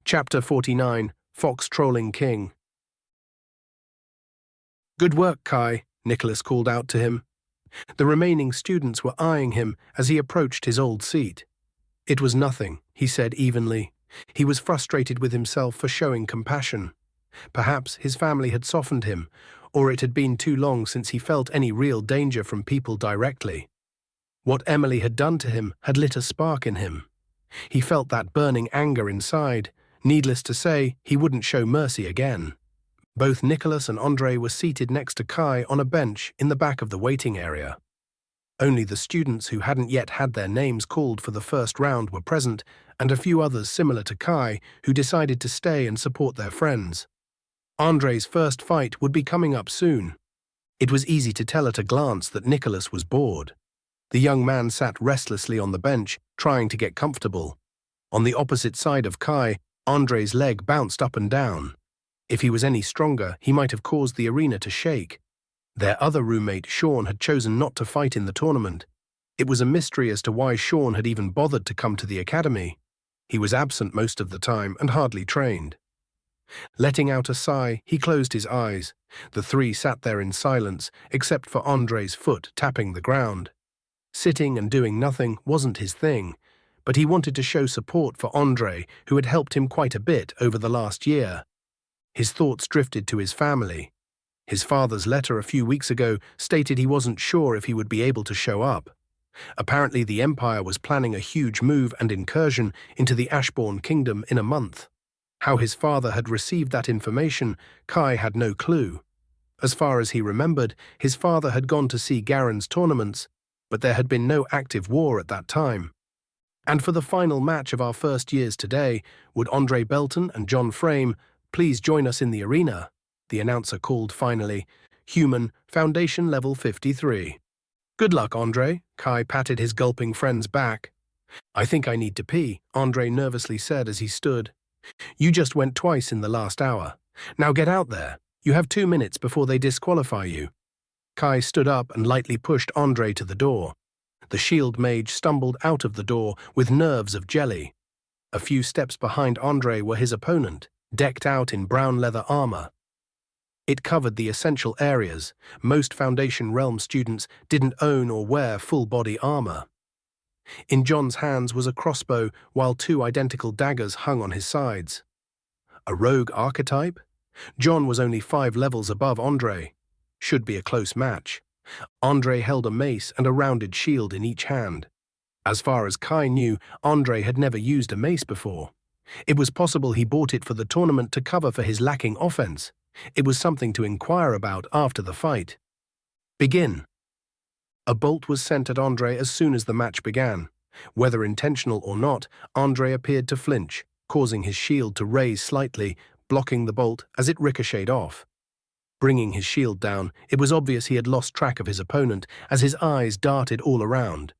Chapter 49, Fox Trolling King. "Good work, Kai," Nicholas called out to him. The remaining students were eyeing him as he approached his old seat. "It was nothing," he said evenly. He was frustrated with himself for showing compassion. Perhaps his family had softened him, or it had been too long since he felt any real danger from people directly. What Emily had done to him had lit a spark in him. He felt that burning anger inside. Needless to say, he wouldn't show mercy again. Both Nicholas and Andre were seated next to Kai on a bench in the back of the waiting area. Only the students who hadn't yet had their names called for the first round were present, and a few others similar to Kai who decided to stay and support their friends. Andre's first fight would be coming up soon. It was easy to tell at a glance that Nicholas was bored. The young man sat restlessly on the bench, trying to get comfortable. On the opposite side of Kai, Andre's leg bounced up and down. If he was any stronger, he might have caused the arena to shake. Their other roommate, Sean, had chosen not to fight in the tournament. It was a mystery as to why Sean had even bothered to come to the academy. He was absent most of the time and hardly trained. Letting out a sigh, he closed his eyes. The three sat there in silence, except for Andre's foot tapping the ground. Sitting and doing nothing wasn't his thing, but he wanted to show support for Andre, who had helped him quite a bit over the last year. His thoughts drifted to his family. His father's letter a few weeks ago stated he wasn't sure if he would be able to show up. Apparently the Empire was planning a huge move and incursion into the Ashbourne Kingdom in a month. How his father had received that information, Kai had no clue. As far as he remembered, his father had gone to see Garen's tournaments, but there had been no active war at that time. "And for the final match of our first years today, would Andre Belton and John Frame please join us in the arena?" the announcer called finally. "Human, Foundation level 53. "Good luck, Andre," Kai patted his gulping friend's back. "I think I need to pee," Andre nervously said as he stood. "You just went twice in the last hour. Now get out there. You have 2 minutes before they disqualify you." Kai stood up and lightly pushed Andre to the door. The shield mage stumbled out of the door with nerves of jelly. A few steps behind Andre were his opponent, decked out in brown leather armor. It covered the essential areas. Most Foundation Realm students didn't own or wear full-body armor. In John's hands was a crossbow, while 2 identical daggers hung on his sides. A rogue archetype? John was only 5 levels above Andre. Should be a close match. Andre held a mace and a rounded shield in each hand. As far as Kai knew, Andre had never used a mace before. It was possible he bought it for the tournament to cover for his lacking offense. It was something to inquire about after the fight. "Begin." A bolt was sent at Andre as soon as the match began. Whether intentional or not, Andre appeared to flinch, causing his shield to raise slightly, blocking the bolt as it ricocheted off. Bringing his shield down, it was obvious he had lost track of his opponent as his eyes darted all around.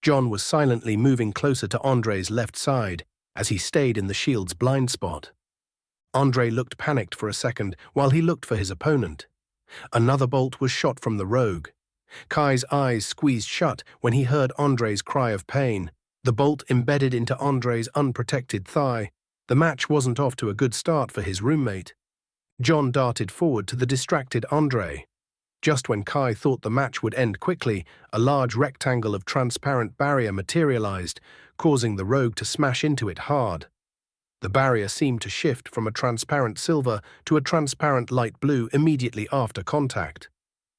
John was silently moving closer to Andre's left side as he stayed in the shield's blind spot. Andre looked panicked for a second while he looked for his opponent. Another bolt was shot from the rogue. Kai's eyes squeezed shut when he heard Andre's cry of pain. The bolt embedded into Andre's unprotected thigh. The match wasn't off to a good start for his roommate. John darted forward to the distracted Andre. Just when Kai thought the match would end quickly, a large rectangle of transparent barrier materialized, causing the rogue to smash into it hard. The barrier seemed to shift from a transparent silver to a transparent light blue immediately after contact.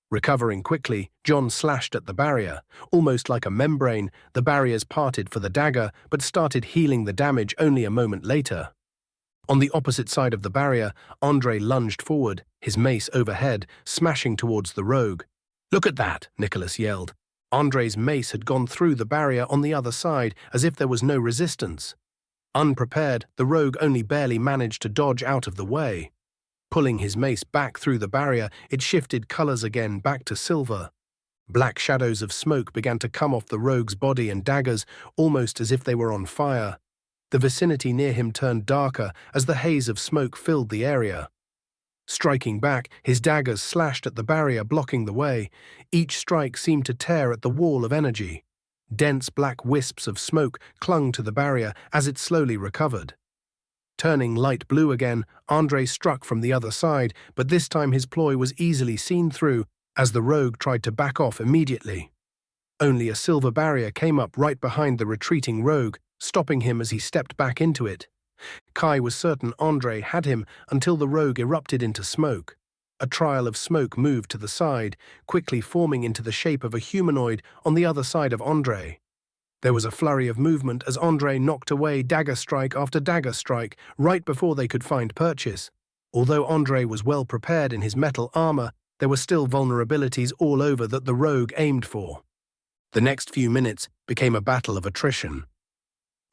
Recovering quickly, John slashed at the barrier. Almost like a membrane, the barriers parted for the dagger, but started healing the damage only a moment later. On the opposite side of the barrier, Andre lunged forward, his mace overhead, smashing towards the rogue. "Look at that!" Nicholas yelled. Andre's mace had gone through the barrier on the other side, as if there was no resistance. Unprepared, the rogue only barely managed to dodge out of the way. Pulling his mace back through the barrier, it shifted colors again back to silver. Black shadows of smoke began to come off the rogue's body and daggers, almost as if they were on fire. The vicinity near him turned darker as the haze of smoke filled the area. Striking back, his daggers slashed at the barrier, blocking the way. Each strike seemed to tear at the wall of energy. Dense black wisps of smoke clung to the barrier as it slowly recovered. Turning light blue again, Andrei struck from the other side, but this time his ploy was easily seen through as the rogue tried to back off immediately. Only a silver barrier came up right behind the retreating rogue, stopping him as he stepped back into it. Kai was certain Andrei had him until the rogue erupted into smoke. A trail of smoke moved to the side, quickly forming into the shape of a humanoid on the other side of Andrei. There was a flurry of movement as Andrei knocked away dagger strike after dagger strike right before they could find purchase. Although Andrei was well prepared in his metal armor, there were still vulnerabilities all over that the rogue aimed for. The next few minutes became a battle of attrition.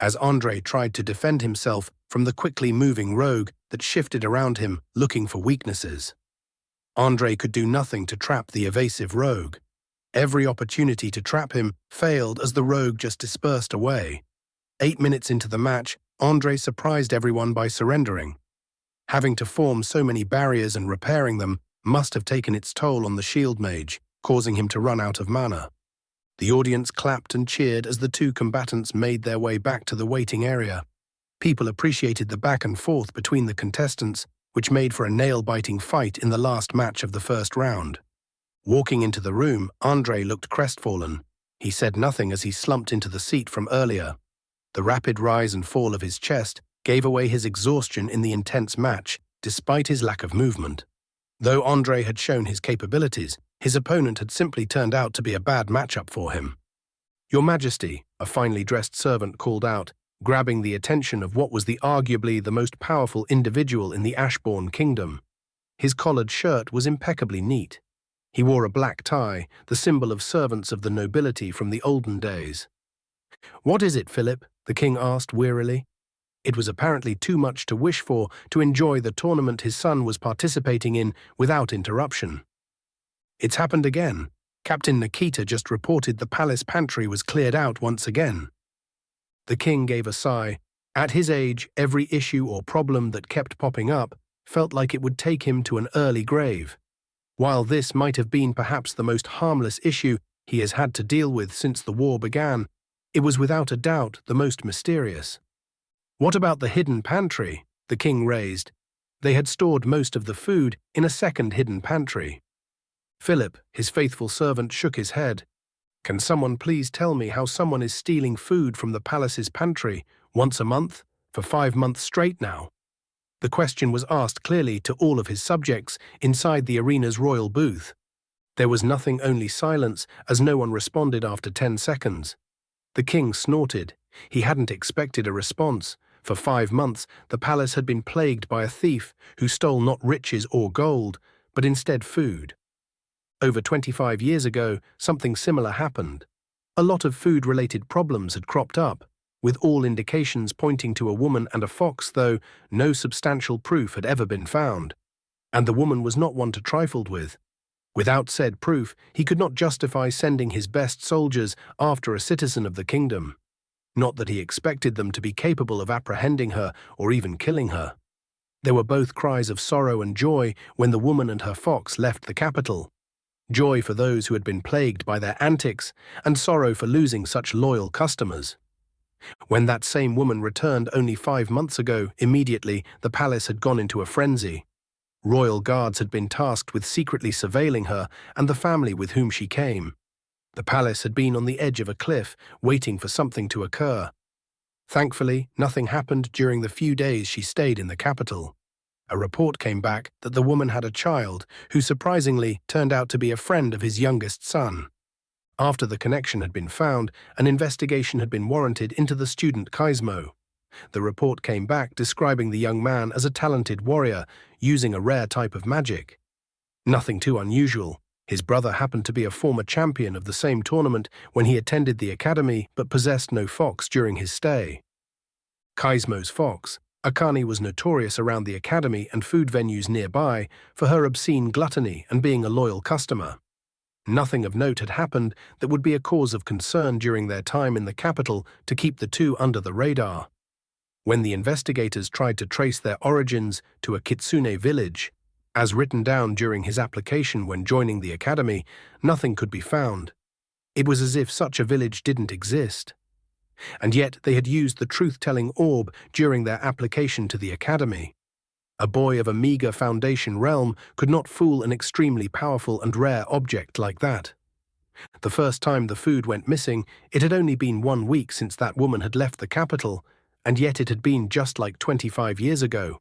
As Andrei tried to defend himself from the quickly moving rogue that shifted around him looking for weaknesses. Andrei could do nothing to trap the evasive rogue. Every opportunity to trap him failed as the rogue just dispersed away. 8 minutes into the match, Andrei surprised everyone by surrendering. Having to form so many barriers and repairing them must have taken its toll on the shield mage, causing him to run out of mana. The audience clapped and cheered as the two combatants made their way back to the waiting area. People appreciated the back and forth between the contestants, which made for a nail-biting fight in the last match of the first round. Walking into the room, Andrei looked crestfallen. He said nothing as he slumped into the seat from earlier. The rapid rise and fall of his chest gave away his exhaustion in the intense match, despite his lack of movement. Though Andrei had shown his capabilities, his opponent had simply turned out to be a bad matchup for him. "Your Majesty," a finely dressed servant called out, grabbing the attention of what was arguably the most powerful individual in the Ashbourne kingdom. His collared shirt was impeccably neat. He wore a black tie, the symbol of servants of the nobility from the olden days. "What is it, Philip?" the king asked wearily. It was apparently too much to wish for to enjoy the tournament his son was participating in without interruption. "It's happened again. Captain Nikita just reported the palace pantry was cleared out once again." The king gave a sigh. At his age, every issue or problem that kept popping up felt like it would take him to an early grave. While this might have been perhaps the most harmless issue he has had to deal with since the war began, it was without a doubt the most mysterious. "What about the hidden pantry?" the king raised. They had stored most of the food in a second hidden pantry. Philip, his faithful servant, shook his head. "Can someone please tell me how someone is stealing food from the palace's pantry once a month for 5 months straight now?" The question was asked clearly to all of his subjects inside the arena's royal booth. There was nothing, only silence, as no one responded after 10 seconds. The king snorted. He hadn't expected a response. For 5 months, the palace had been plagued by a thief who stole not riches or gold, but instead food. Over 25 years ago, something similar happened. A lot of food-related problems had cropped up, with all indications pointing to a woman and a fox, though no substantial proof had ever been found. And the woman was not one to trifle with. Without said proof, he could not justify sending his best soldiers after a citizen of the kingdom. Not that he expected them to be capable of apprehending her or even killing her. There were both cries of sorrow and joy when the woman and her fox left the capital. Joy for those who had been plagued by their antics, and sorrow for losing such loyal customers. When that same woman returned only 5 months ago, immediately the palace had gone into a frenzy. Royal guards had been tasked with secretly surveilling her and the family with whom she came. The palace had been on the edge of a cliff, waiting for something to occur. Thankfully, nothing happened during the few days she stayed in the capital. A report came back that the woman had a child who surprisingly turned out to be a friend of his youngest son. After the connection had been found, an investigation had been warranted into the student Kaismo. The report came back describing the young man as a talented warrior using a rare type of magic. Nothing too unusual. His brother happened to be a former champion of the same tournament when he attended the academy but possessed no fox during his stay. Kaismo's fox, Akane, was notorious around the academy and food venues nearby for her obscene gluttony and being a loyal customer. Nothing of note had happened that would be a cause of concern during their time in the capital to keep the two under the radar. When the investigators tried to trace their origins to a Kitsune village, as written down during his application when joining the academy, nothing could be found. It was as if such a village didn't exist. And yet they had used the truth-telling orb during their application to the academy. A boy of a meager Foundation realm could not fool an extremely powerful and rare object like that. The first time the food went missing, it had only been 1 week since that woman had left the capital, and yet it had been just like 25 years ago.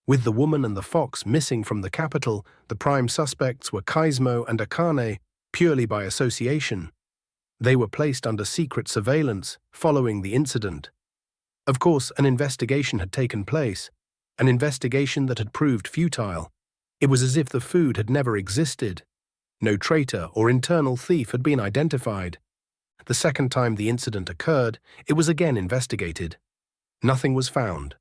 With the woman and the fox missing from the capital, the prime suspects were Kaismo and Akane, purely by association. They were placed under secret surveillance following the incident. Of course, an investigation had taken place, an investigation that had proved futile. It was as if the food had never existed. No traitor or internal thief had been identified. The second time the incident occurred, it was again investigated. Nothing was found.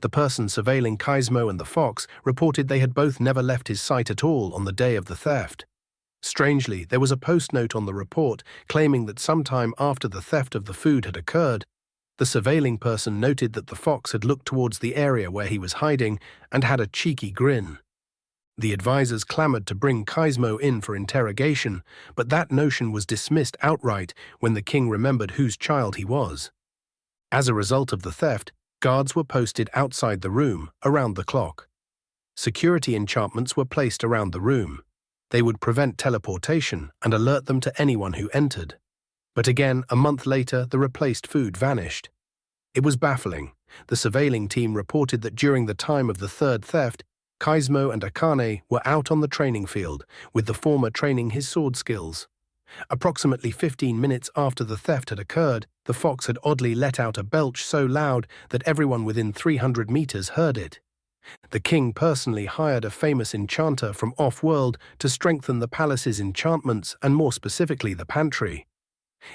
The person surveilling Kaismo and the fox reported they had both never left his sight at all on the day of the theft. Strangely, there was a post-note on the report claiming that sometime after the theft of the food had occurred, the surveilling person noted that the fox had looked towards the area where he was hiding and had a cheeky grin. The advisors clamored to bring Kaismo in for interrogation, but that notion was dismissed outright when the king remembered whose child he was. As a result of the theft, guards were posted outside the room, around the clock. Security enchantments were placed around the room. They would prevent teleportation and alert them to anyone who entered. But again, a month later, the replaced food vanished. It was baffling. The surveilling team reported that during the time of the third theft, Kaismo and Akane were out on the training field, with the former training his sword skills. Approximately 15 minutes after the theft had occurred, the fox had oddly let out a belch so loud that everyone within 300 meters heard it. The king personally hired a famous enchanter from off-world to strengthen the palace's enchantments and more specifically the pantry.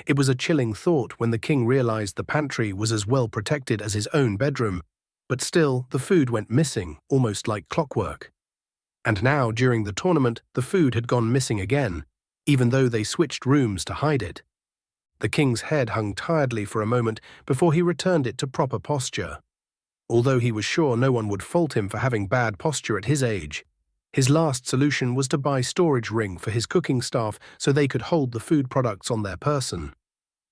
It was a chilling thought when the king realized the pantry was as well protected as his own bedroom, but still the food went missing, almost like clockwork. And now, during the tournament, the food had gone missing again, even though they switched rooms to hide it. The king's head hung tiredly for a moment before he returned it to proper posture. Although he was sure no one would fault him for having bad posture at his age, his last solution was to buy storage ring for his cooking staff so they could hold the food products on their person.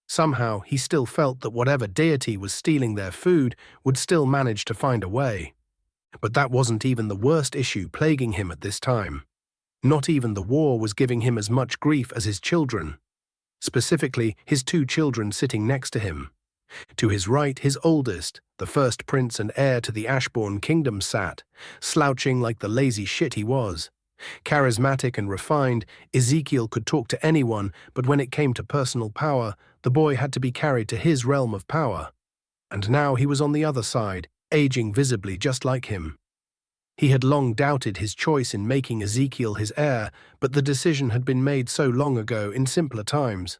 Somehow, he still felt that whatever deity was stealing their food would still manage to find a way. But that wasn't even the worst issue plaguing him at this time. Not even the war was giving him as much grief as his children. Specifically, his 2 children sitting next to him. To his right, his oldest, the first prince and heir to the Ashbourne kingdom, sat, slouching like the lazy shit he was. Charismatic and refined, Ezekiel could talk to anyone, but when it came to personal power, the boy had to be carried to his realm of power. And now he was on the other side, aging visibly just like him. He had long doubted his choice in making Ezekiel his heir, but the decision had been made so long ago in simpler times.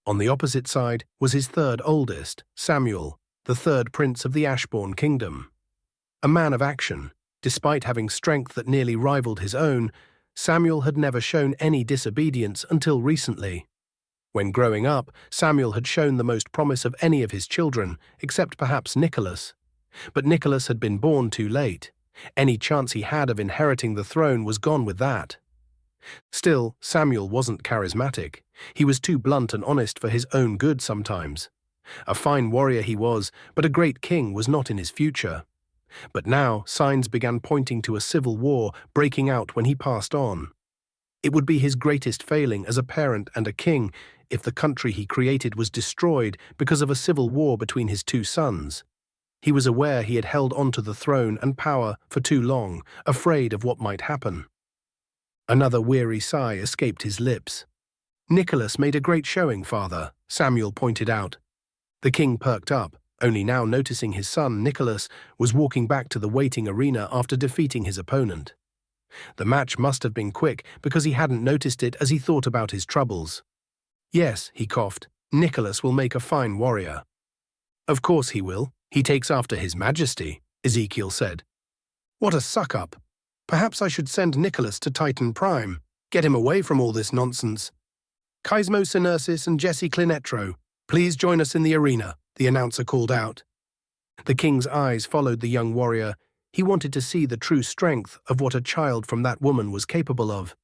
On the opposite side was his third oldest, Samuel, the third prince of the Ashbourne kingdom. A man of action, despite having strength that nearly rivaled his own, Samuel had never shown any disobedience until recently. When growing up, Samuel had shown the most promise of any of his children, except perhaps Nicholas. But Nicholas had been born too late. Any chance he had of inheriting the throne was gone with that. Still, Samuel wasn't charismatic. He was too blunt and honest for his own good sometimes. A fine warrior he was, but a great king was not in his future. But now signs began pointing to a civil war breaking out when he passed on. It would be his greatest failing as a parent and a king if the country he created was destroyed because of a civil war between his 2 sons. He was aware he had held onto the throne and power for too long, afraid of what might happen. Another weary sigh escaped his lips. "Nicholas made a great showing, father," Samuel pointed out. The king perked up, only now noticing his son, Nicholas, was walking back to the waiting arena after defeating his opponent. The match must have been quick because he hadn't noticed it as he thought about his troubles. "Yes," he coughed, "Nicholas will make a fine warrior." "Of course he will. He takes after his majesty," Ezekiel said. "What a suck-up. Perhaps I should send Nicholas to Titan Prime, get him away from all this nonsense. Kaismo Cineris and Jesse Clinetro, please join us in the arena," the announcer called out. The king's eyes followed the young warrior. He wanted to see the true strength of what a child from that woman was capable of.